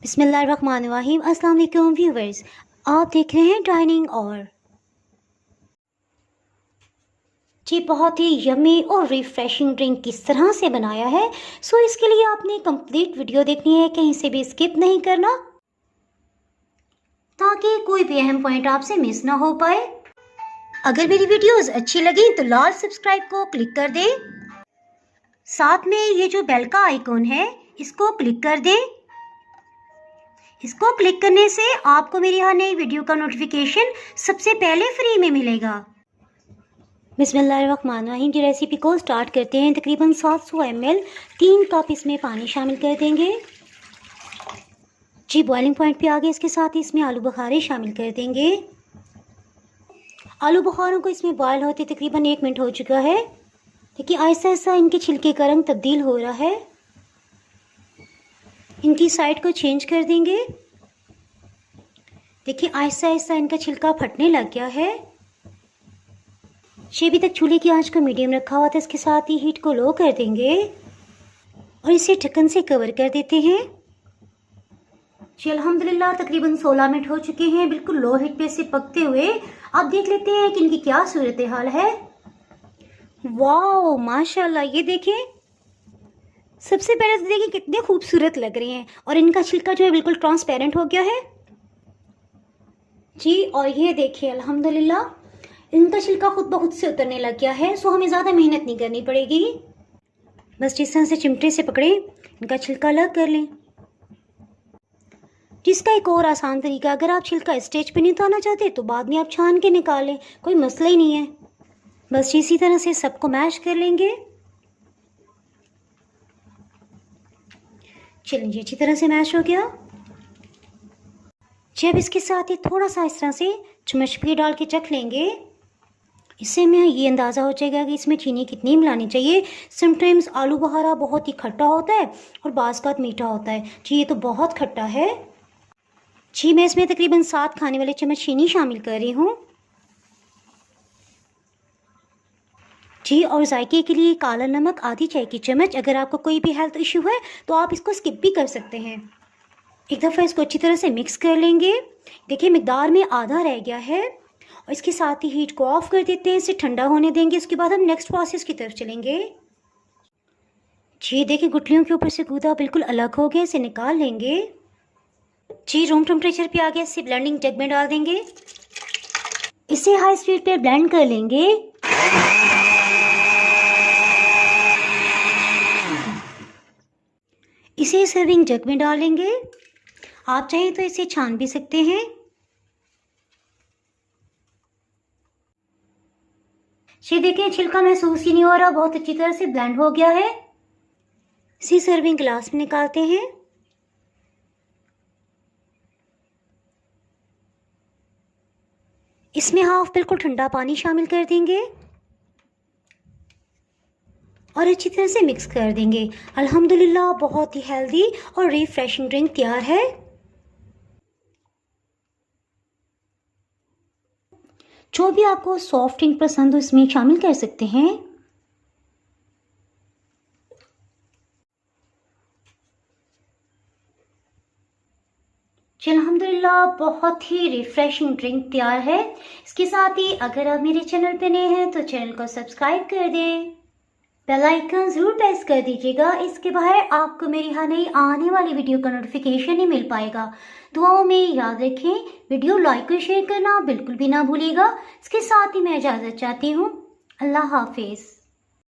बिस्मिल्लाहिर्रहमानिर्रहीम। अस्सलाम वालेकुम व्यूवर्स, आप देख रहे हैं डाइनिंग और जी बहुत ही यम्मी और रिफ्रेशिंग ड्रिंक किस तरह से बनाया है। सो इसके लिए आपने कंप्लीट वीडियो देखनी है, कहीं से भी स्किप नहीं करना ताकि कोई भी अहम पॉइंट आपसे मिस ना हो पाए। अगर मेरी वीडियोस अच्छी लगी तो लाल सब्सक्राइब को क्लिक कर दें, साथ में ये जो बेल का आइकॉन है इसको क्लिक कर दें। इसको क्लिक करने से आपको मेरी हर नई वीडियो का नोटिफिकेशन सबसे पहले फ्री में मिलेगा। बिस्मिल्लाहिर्रहमानिर्रहीम की रेसिपी को स्टार्ट करते हैं। तकरीबन 700 ml 3 कप इसमें पानी शामिल कर देंगे। जी बॉइलिंग पॉइंट पे आ गए। इसके साथ ही इसमें आलू बुखारे शामिल कर देंगे। आलू बुखारों को इसमें बॉयल होते तकरीबन 1 मिनट हो चुका है। देखिए आहिस्ता आहिस्ता इनके छिलके का रंग तब्दील हो रहा है। इनकी साइड को चेंज कर देंगे। देखिए आहिस्ता आहिस्ता इनका छिलका फटने लग गया है। अभी तक चूल्हे की आंच को मीडियम रखा हुआ था। इसके साथ ही हीट को लो कर देंगे और इसे ढक्कन से कवर कर देते हैं। जी अल्हम्दुलिल्लाह तकरीबन 16 मिनट हो चुके हैं बिल्कुल लो हीट पे से पकते हुए। अब देख लेते हैं कि इनकी क्या सूरत हाल है। वाओ माशाल्लाह, ये देखें। सबसे पहले तो देखिए कितने खूबसूरत लग रहे हैं और इनका छिलका जो है बिल्कुल ट्रांसपेरेंट हो गया है जी। और ये देखिए अल्हम्दुलिल्लाह इनका छिलका खुद ब खुद से उतरने लग गया है। सो हमें ज़्यादा मेहनत नहीं करनी पड़ेगी। बस जिस तरह से चिमटे से पकड़े इनका छिलका अलग कर लें। जिसका एक और आसान तरीका, अगर आप छिलका स्टेज पे नहीं उतारना चाहते तो बाद में आप छान के निकाल लें, कोई मसला ही नहीं है। बस इसी तरह से सबको मैश कर लेंगे। चलिए जी अच्छी तरह से मैश हो गया। जब इसके साथ ही थोड़ा सा इस तरह से चम्मच पे डाल के चख लेंगे, इससे हमें ये अंदाज़ा हो जाएगा कि इसमें चीनी कितनी मिलानी चाहिए। समटाइम्स आलू बुखारा बहुत ही खट्टा होता है और बाज़ का मीठा होता है। जी ये तो बहुत खट्टा है। जी मैं इसमें तकरीबन 7 खाने वाले चम्मच चीनी शामिल कर रही हूँ जी। और जायके के लिए काला नमक आधी चाय की चम्मच। अगर आपको कोई भी हेल्थ इशू है तो आप इसको स्किप भी कर सकते हैं। एक दफ़ा इसको अच्छी तरह से मिक्स कर लेंगे। देखिए मिकदार में आधा रह गया है और इसके साथ ही हीट को ऑफ कर देते हैं, इसे ठंडा होने देंगे। उसके बाद हम नेक्स्ट प्रोसेस की तरफ चलेंगे। जी देखिए गुठलियों के ऊपर से गूदा बिल्कुल अलग हो गया, इसे निकाल लेंगे। जी रूम टेम्परेचर पे आ गया। इसे ब्लेंडिंग जग में डाल देंगे। इसे हाई स्पीड पे ब्लेंड कर लेंगे। इसे सर्विंग जग में डालेंगे। आप चाहें तो इसे छान भी सकते हैं। ये देखें छिलका महसूस ही नहीं हो रहा, बहुत अच्छी तरह से ब्लेंड हो गया है। इसे सर्विंग ग्लास में निकालते हैं। इसमें हाफ बिल्कुल ठंडा पानी शामिल कर देंगे और अच्छी तरह से मिक्स कर देंगे। अल्हम्दुलिल्लाह बहुत ही हेल्दी और रिफ्रेशिंग ड्रिंक तैयार है। जो भी आपको सॉफ्ट ड्रिंक पसंद हो इसमें शामिल कर सकते हैं। अल्हम्दुलिल्लाह बहुत ही रिफ्रेशिंग ड्रिंक तैयार है। इसके साथ ही अगर आप मेरे चैनल पे नए हैं तो चैनल को सब्सक्राइब कर दें, बेल आइकन ज़रूर प्रेस कर दीजिएगा। इसके बाहर आपको मेरी हर नई आने वाली वीडियो का नोटिफिकेशन ही मिल पाएगा। दुआओं में याद रखें, वीडियो लाइक और शेयर करना बिल्कुल भी ना भूलिएगा। इसके साथ ही मैं इजाज़त चाहती हूँ। अल्लाह हाफिज़।